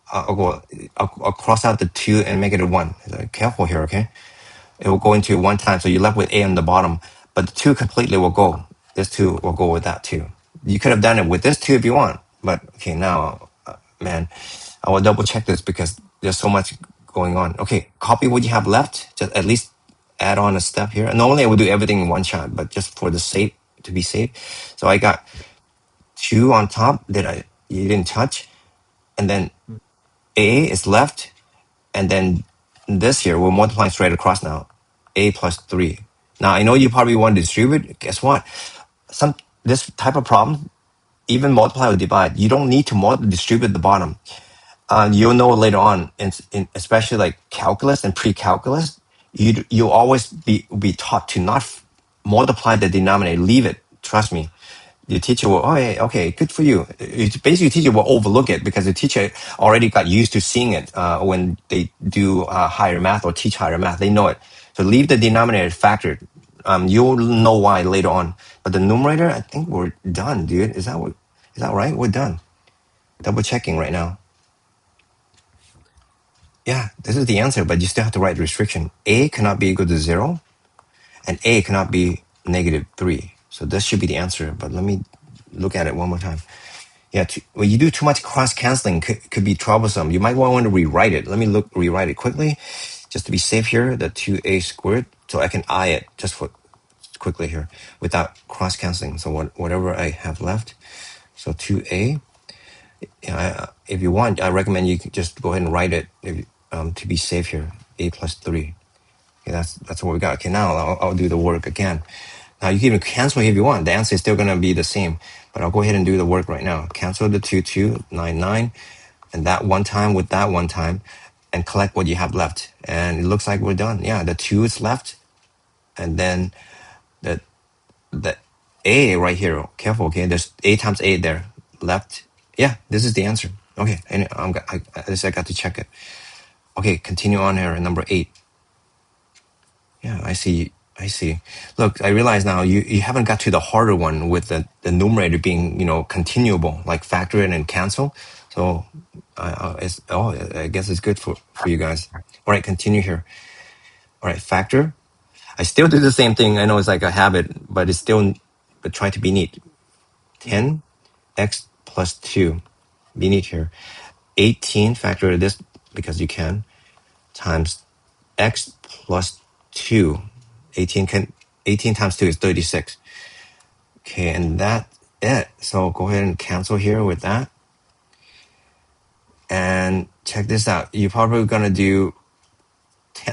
I'll cross out the 2 and make it a 1. Careful here, okay? It will go into one time. So you're left with a on the bottom, but the 2 completely will go. This 2 will go with that too. You could have done it with this 2 if you want, but okay, now, man, I will double check this because there's so much going on. Okay, copy what you have left. Just at least add on a step here. Normally I would do everything in one shot, but just for the sake, to be safe. So I got 2 on top that you didn't touch, and then a is left, and then this here, we're multiplying straight across now. A plus 3. Now, I know you probably want to distribute. Guess what? This type of problem, even multiply or divide, you don't need to distribute the bottom. You'll know later on, especially like calculus and pre-calculus, you'll always be taught to not multiply the denominator. Leave it. Trust me. The teacher will, oh, yeah, okay, good for you. Basically, the teacher will overlook it because the teacher already got used to seeing it when they do higher math or teach higher math. They know it. So leave the denominator factored. You'll know why later on. But the numerator, I think we're done, dude. Is that right? We're done. Double checking right now. Yeah, this is the answer, but you still have to write restriction. A cannot be equal to 0, and A cannot be -3. So this should be the answer, but let me look at it one more time. Yeah, when you do too much cross canceling, could be troublesome. You might want to rewrite it. Let me rewrite it quickly, just to be safe here. The 2a squared, so I can eye it just for quickly here without cross canceling. So whatever I have left, so 2a. If you want, I recommend you just go ahead and write it to be safe here. A plus 3. Okay, that's what we got. Okay, now I'll do the work again. Now you can even cancel if you want. The answer is still gonna be the same, but I'll go ahead and do the work right now. Cancel the 2,299, and that one time with that one time, and collect what you have left. And it looks like we're done. Yeah, the 2 is left, and then the A right here. Careful, okay? There's A times A there. Left. Yeah, this is the answer. Okay, and at least I got to check it. Okay, continue on here. Number 8. Yeah, I see. I see. Look, I realize now you haven't got to the harder one with the numerator being, continuable, like factor in and cancel. So I guess it's good for you guys. All right, continue here. All right, factor. I still do the same thing. I know it's like a habit, but it's still, but try to be neat. 10x plus 2. Be neat here. 18, factor this because you can, times x plus 2. 18 times 2 is 36. Okay, and that's it. So go ahead and cancel here with that. And check this out. You're probably going to do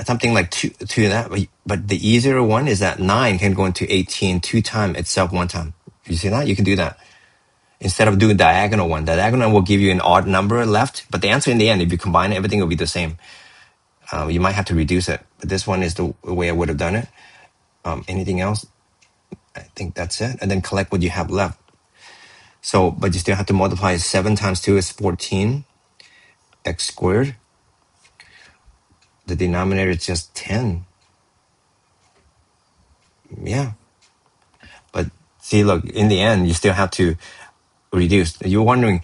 something like 2 that, but the easier one is that 9 can go into 18 2 times itself 1 time. You see that? You can do that. Instead of doing diagonal one, the diagonal will give you an odd number left, but the answer in the end, if you combine it, everything will be the same. You might have to reduce it, but this one is the way I would have done it. Anything else? I think that's it. And then collect what you have left. So, but you still have to multiply 7 times 2 is 14 x squared. The denominator is just 10. Yeah. But see, look, in the end, you still have to reduce. You're wondering,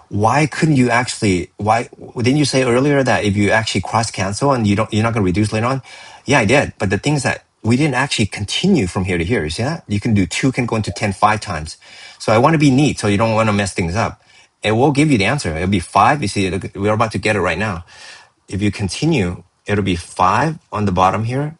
why couldn't you actually, why didn't you say earlier that if you actually cross cancel and you're not going to reduce later on? Yeah, I did. But the thing is that we didn't actually continue from here to here. You see that? You can do 2 can go into 10 5 times. So I want to be neat. So you don't want to mess things up. It will give you the answer. It'll be 5. You see, we're about to get it right now. If you continue, it'll be 5 on the bottom here.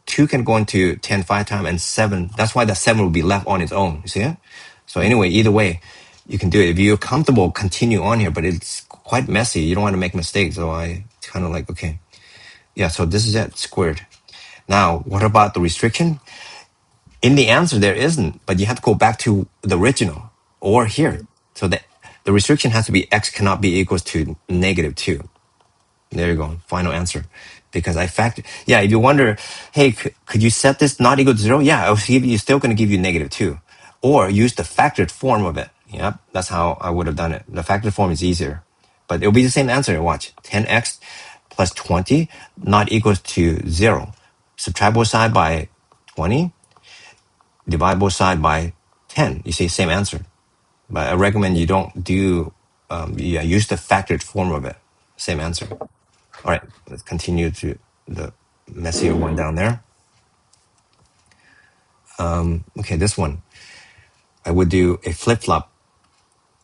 2 can go into 10 5 times and 7. That's why the 7 will be left on its own. You see it? So anyway, either way, you can do it. If you're comfortable, continue on here, but it's quite messy. You don't want to make mistakes. So I kind of like, okay. Yeah, so this is it, squared. Now, what about the restriction? In the answer, there isn't, but you have to go back to the original or here. So the restriction has to be x cannot be equals to -2. There you go, final answer. Because I factor, yeah, if you wonder, hey, could you set this not equal to 0? Yeah, I was still going to give you -2. Or use the factored form of it. Yep, that's how I would have done it. The factored form is easier. But it'll be the same answer. Watch, 10x plus 20 not equals to 0. Subtract both sides by 20. Divide both sides by 10. You see, same answer. But I recommend you don't do, use the factored form of it. Same answer. All right, let's continue to the messier one down there. Okay, this one. I would do a flip-flop.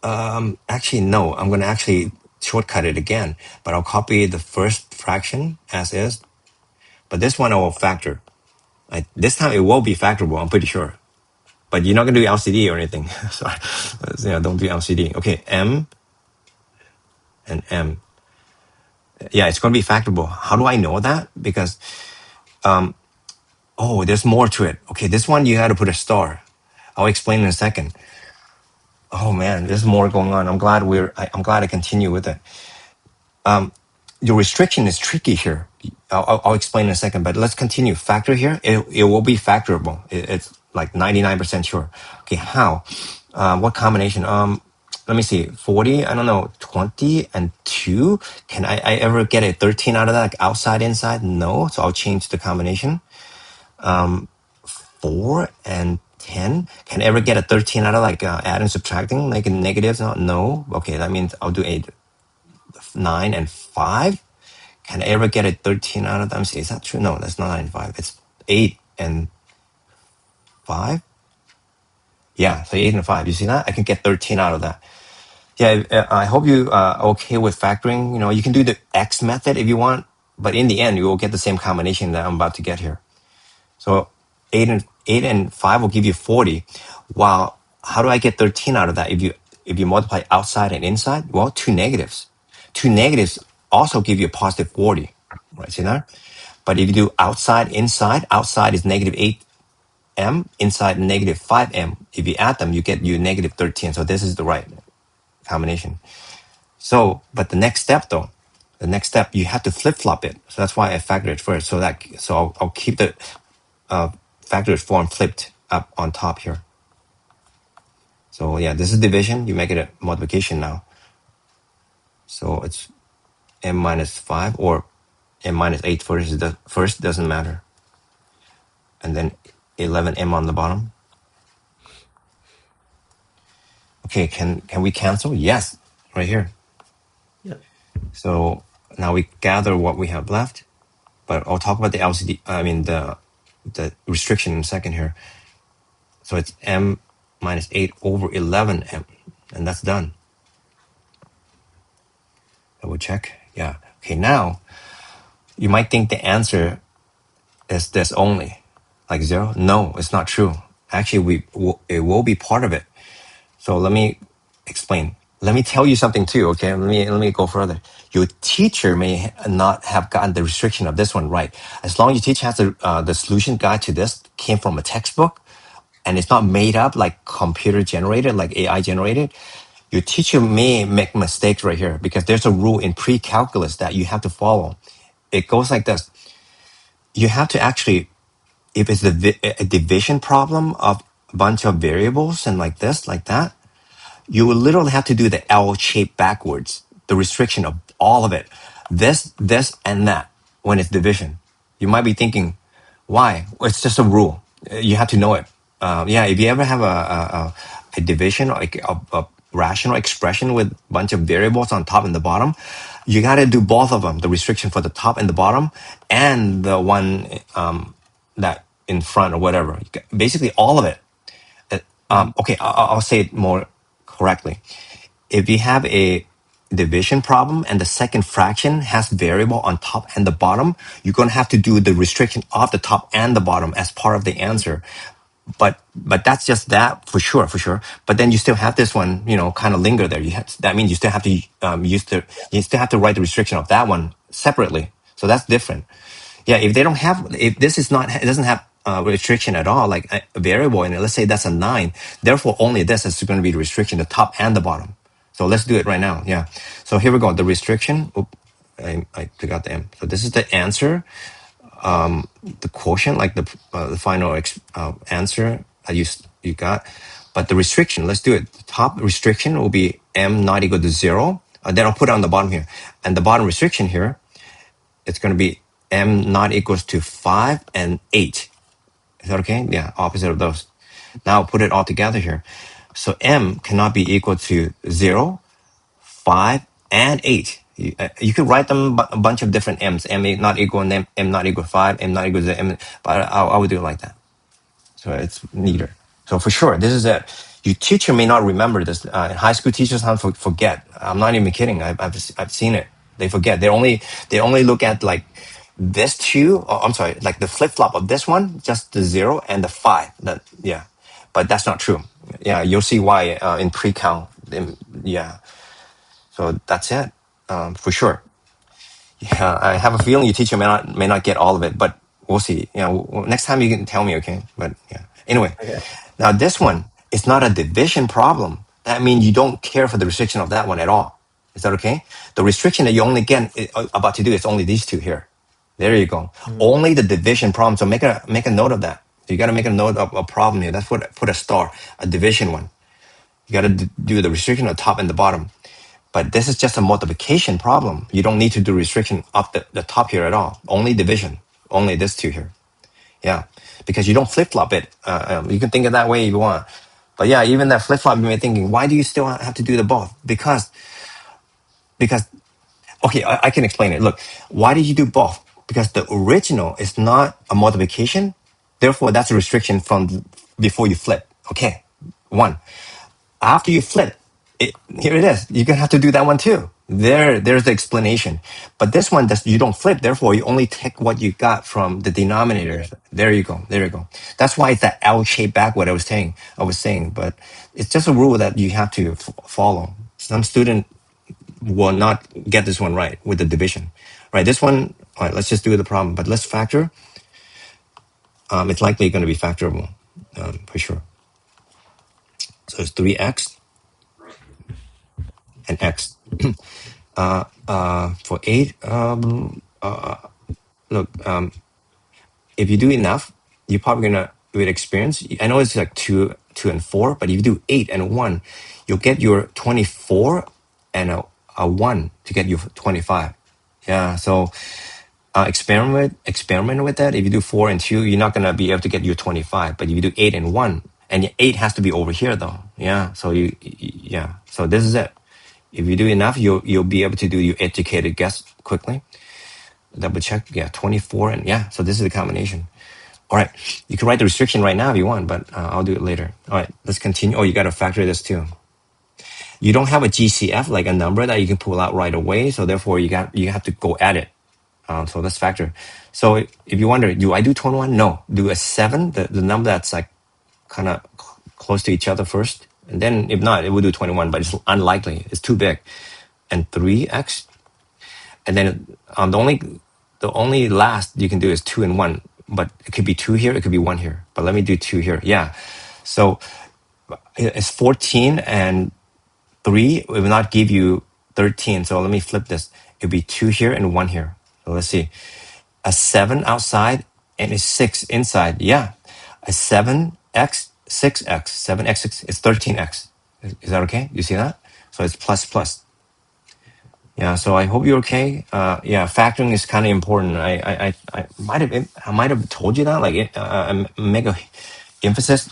Actually, no, I'm going to actually shortcut it again, but I'll copy the first fraction as is. But this one I will factor. This time it will be factorable, I'm pretty sure. But you're not going to do LCD or anything. Sorry, don't do LCD. Okay, M and M. Yeah, it's going to be factorable. How do I know that? Because, there's more to it. Okay, this one you had to put a star. I'll explain in a second. Oh man, there's more going on. I'm glad I continue with it. Your restriction is tricky here. I'll explain in a second, but let's continue. Factor here, it will be factorable. It's like 99% sure. Okay, how? What combination? Let me see. 40, I don't know, 20 and 2. Can I ever get a 13 out of that? Like outside, inside? No. So I'll change the combination. 4 and 10. Can I ever get a 13 out of like adding, subtracting, like negatives? No. Okay, that means I'll do 8. 9 and 5. Can I ever get a 13 out of them? See, is that true? No, that's not 9 and 5. It's 8 and 5. Yeah, so 8 and 5. You see that? I can get 13 out of that. Yeah, I hope you are okay with factoring. You can do the X method if you want, but in the end, you will get the same combination that I'm about to get here. So 8 and 5 will give you 40. Wow, how do I get 13 out of that? If you multiply outside and inside, well, 2 negatives. 2 negatives also give you a positive 40. Right, see that? But if you do outside, inside, outside is negative 8m, inside negative 5m. If you add them, you get negative 13. So this is the right combination. So, but the next step though, you have to flip-flop it. So that's why I factor it first. So I'll keep the factored form flipped up on top here. So yeah, this is division. You make it a multiplication now. So it's m minus 5 or m minus 8 first doesn't matter. And then 11m on the bottom. Okay, can we cancel? Yes, right here. Yeah. So now we gather what we have left, but I'll talk about the LCD. I mean the restriction in a second here. So it's m minus 8 over 11m, and that's done. Double check. Yeah. Okay, now you might think the answer is this only, like 0. No, it's not true. Actually, it will be part of it. So let me explain. Let me tell you something too, okay? Let me go further. Your teacher may not have gotten the restriction of this one right. As long as your teacher has the solution guide to this came from a textbook and it's not made up like computer generated, like AI generated, your teacher may make mistakes right here because there's a rule in pre-calculus that you have to follow. It goes like this. You have to actually, if it's a division problem of a bunch of variables and like this, like that, you will literally have to do the L shape backwards, the restriction of all of it. This, and that when it's division. You might be thinking, why? Well, it's just a rule. You have to know it. Yeah, if you ever have a division or a rational expression with a bunch of variables on top and the bottom, you got to do both of them, the restriction for the top and the bottom and the one that in front or whatever. Basically all of it. Okay, I'll say it more correctly. If you have a division problem and the second fraction has variable on top and the bottom, you're going to have to do the restriction of the top and the bottom as part of the answer. But that's just that for sure, for sure. But then you still have this one, kind of linger there. That means you still have to you still have to write the restriction of that one separately. So that's different. Yeah, if this is not, it doesn't have restriction at all, like a variable in it, let's say that's a 9, therefore only this is going to be the restriction, the top and the bottom. So let's do it right now. Yeah. So here we go. The restriction. I forgot the M. So this is the answer, the quotient, like the final answer that you got. But the restriction, let's do it. The top restriction will be M not equal to 0. Then I'll put it on the bottom here. And the bottom restriction here, it's going to be m not equals to 5 and 8. Is that okay? Yeah, opposite of those. Now put it all together here. So m cannot be equal to 0, 5, and 8. You could write them a bunch of different m's. M not equal, m not equal 5, m not equal to m, but I would do it like that. So it's neater. So for sure, this is a, your teacher may not remember this. High school teachers sometimes forget. I'm not even kidding. I've seen it. They forget. They only look at like this two. Oh, I'm sorry, like the flip flop of this one, just the 0 and the 5. Yeah, but that's not true. Yeah, you'll see why in pre-cal. Yeah, so that's it for sure. Yeah, I have a feeling your teacher may not get all of it, but we'll see. Next time you can tell me, okay? But yeah. Anyway, Okay. now this one is not a division problem. That means you don't care for the restriction of that one at all. Is that okay? The restriction that you only get about to do is only these two here. There you go. Only the division problem. So make a note of that. You got to make a note of a problem here. That's put a star, a division one. You got to do the restriction on the top and the bottom. But this is just a multiplication problem. You don't need to do restriction up the top here at all. Only division. Only this two here. Yeah. Because you don't flip-flop it. You can think of that way if you want. But yeah, even that flip-flop, you may be thinking, why do you still have to do the both? Because okay, I can explain it. Look, why did you do both? Because the original is not a multiplication. Therefore, that's a restriction from before you flip. Okay. One. After you flip, here it is. You're gonna have to do that one too. There's the explanation. But this one, you don't flip. Therefore, you only take what you got from the denominator. There you go. There you go. That's why it's that L shape back. What I was saying. But it's just a rule that you have to follow. Some student will not get this one right with the division. Right. This one. All right. Let's just do the problem. But let's factor. It's likely going to be factorable for sure. So it's 3x and x. For 8, look, if you do enough, you're probably gonna, with experience, I know it's like two 2 and 4. But if you do 8 and 1, you'll get your 24 and a 1 to get you 25. Yeah, so experiment with that. If you do 4 and 2, you're not going to be able to get your 25. But if you do 8 and 1, and 8 has to be over here though. Yeah, so yeah, so this is it. If you do enough, you'll be able to do your educated guess quickly. Double check. Yeah, 24 and yeah. So this is the combination. All right, you can write the restriction right now if you want, but I'll do it later. All right, let's continue. Oh, you got to factor this too. You don't have a GCF, like a number that you can pull out right away, so therefore you have to go at it. So let's factor. So if you wonder, do I do 21? No, do a 7, the number that's like kind of close to each other first, and then if not, it will do 21, but it's unlikely. It's too big. And 3x, and then the only last you can do is 2 and 1, but it could be 2 here, it could be 1 here. But let me do 2 here. Yeah, so it's 14 and 3. It will not give you 13. So let me flip this. It'll be 2 here and 1 here. So let's see. A 7 outside and a 6 inside. Yeah. A 7x, 6x, 7x, 6 is 13x. Is that okay? You see that? So it's plus plus. Yeah, so I hope you're okay. Yeah, factoring is kind of important. I might have told you that. Like, make a emphasis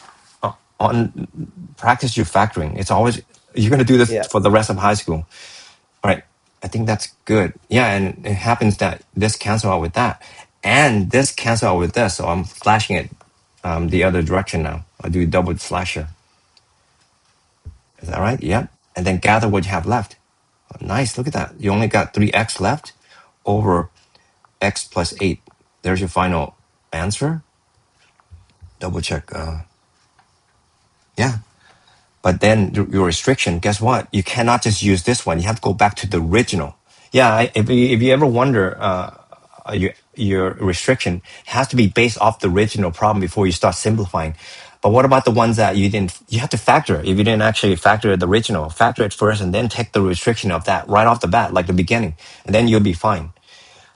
on practice your factoring. It's always you're gonna do this for the rest of high school. All right, I think that's good. Yeah, and it happens that this cancel out with that, and this cancel out with this. So I'm flashing it the other direction now. I'll do double slasher. Is that right? Yep. And then gather what you have left. Oh, nice. Look at that. You only got 3x left over x plus 8. There's your final answer. Double check. Yeah. But then your restriction, guess what? You cannot just use this one. You have to go back to the original. Yeah. If you ever wonder, your restriction has to be based off the original problem before you start simplifying. But what about the ones that you have to factor? If you didn't actually factor the original, factor it first and then take the restriction of that right off the bat, like the beginning, and then you'll be fine.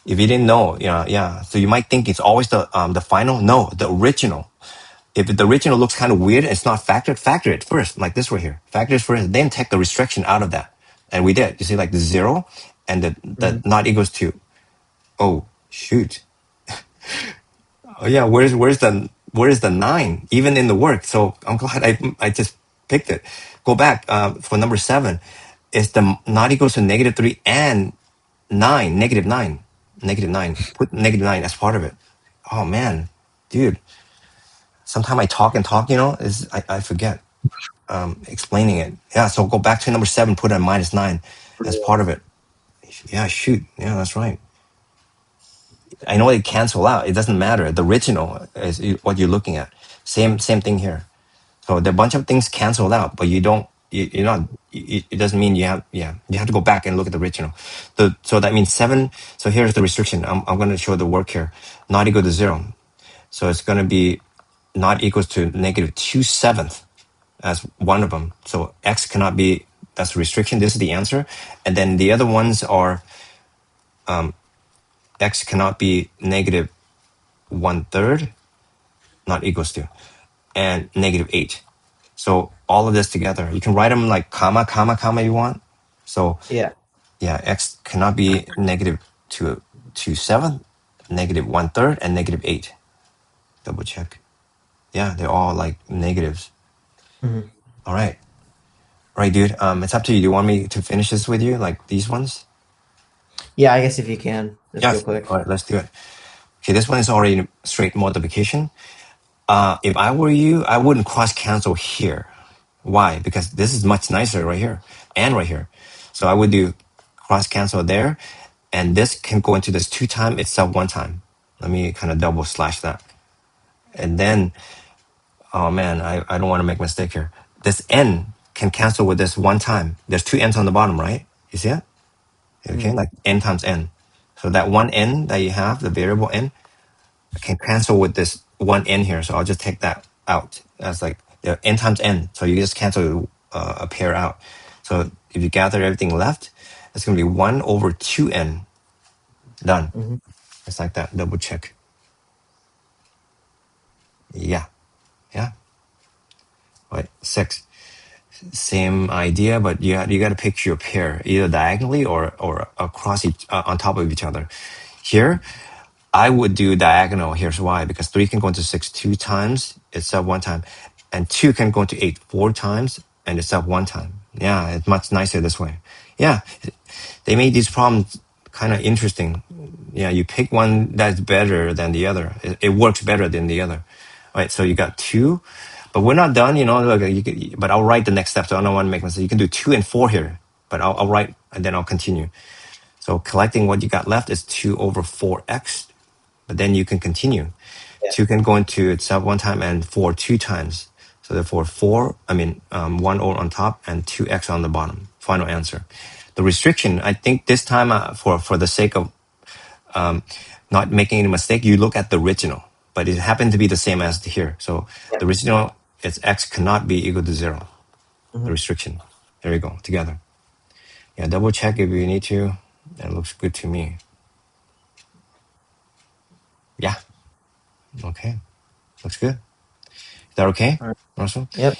If you didn't know, yeah. So you might think it's always the final. No, the original. If the original looks kind of weird, it's not factored. Factor it first, like this right here. Factor it first, then take the restriction out of that. And we did. You see, like the 0 and the not equals to. Oh shoot. Oh yeah, where's the 9? Even in the work. So I'm glad I just picked it. Go back for number 7. Is the not equals to -3 and 9, -9. -9. Put -9 as part of it. Oh man, dude. Sometimes I talk and talk, I forget explaining it. Yeah, so go back to number 7, put a -9 as part of it. Yeah, shoot. Yeah, that's right. I know they cancel out. It doesn't matter. The original is what you're looking at. Same thing here. So the bunch of things canceled out, but you're not. It doesn't mean you have. Yeah, you have to go back and look at the original. So that means 7. So here's the restriction. I'm going to show the work here. Not equal to 0. So it's going to be not equals to -2/7 as one of them. So x cannot be. That's the restriction. This is the answer, and then the other ones are. X cannot be -1/3, not equals to, and -8. So all of this together, you can write them like comma, comma, comma you want. So yeah, x cannot be -2/7, -1/3, and -8. Double check. Yeah, they're all like negatives. All right. All right, dude. It's up to you. Do you want me to finish this with you, like these ones? Yeah, I guess if you can, just Yes. real quick. All right, let's do it. Okay, this one is already straight multiplication. If I were you, I wouldn't cross cancel here. Why? Because this is much nicer right here and right here. So I would do cross cancel there, and this can go into this 2 times itself 1 time. Let me kind of double slash that. And then, oh man, I don't want to make a mistake here. This n can cancel with this 1 time. There's 2 n's on the bottom, right? You see it? Okay, like n times n. So that 1 n that you have, the variable n, can cancel with this 1 n here. So I'll just take that out as like n times n. So you just cancel a pair out. So if you gather everything left, it's going to be 1 over 2n. Done. It's like that. Double check. Yeah. Yeah. right? 6. Same idea, but you got to pick your pair either diagonally or across each on top of each other. Here, I would do diagonal. Here's why: because 3 can go into 6 2 times, it's up 1 time, and 2 can go into 8 4 times, and it's up 1 time. Yeah, it's much nicer this way. Yeah, they made these problems kind of interesting. Yeah, you pick one that's better than the other. It works better than the other. All right, so you got 2, but we're not done. You know, look, but I'll write the next step. So I don't want to make mistakes. You can do 2 and 4 here, but I'll write and then I'll continue. So collecting what you got left is 2 over 4x, but then you can continue. Yeah. 2 can go into itself 1 time and 4 2 times. So therefore 1 over on top and 2x on the bottom. Final answer. The restriction, I think this time for the sake of not making any mistake, you look at the original, but it happened to be the same as here. So Yeah. the original is x cannot be equal to 0. Mhm. The restriction. There you go, together. Yeah, double check if you need to. That looks good to me. Yeah. Okay. Looks good. Is that okay, All right. Russell? Yep.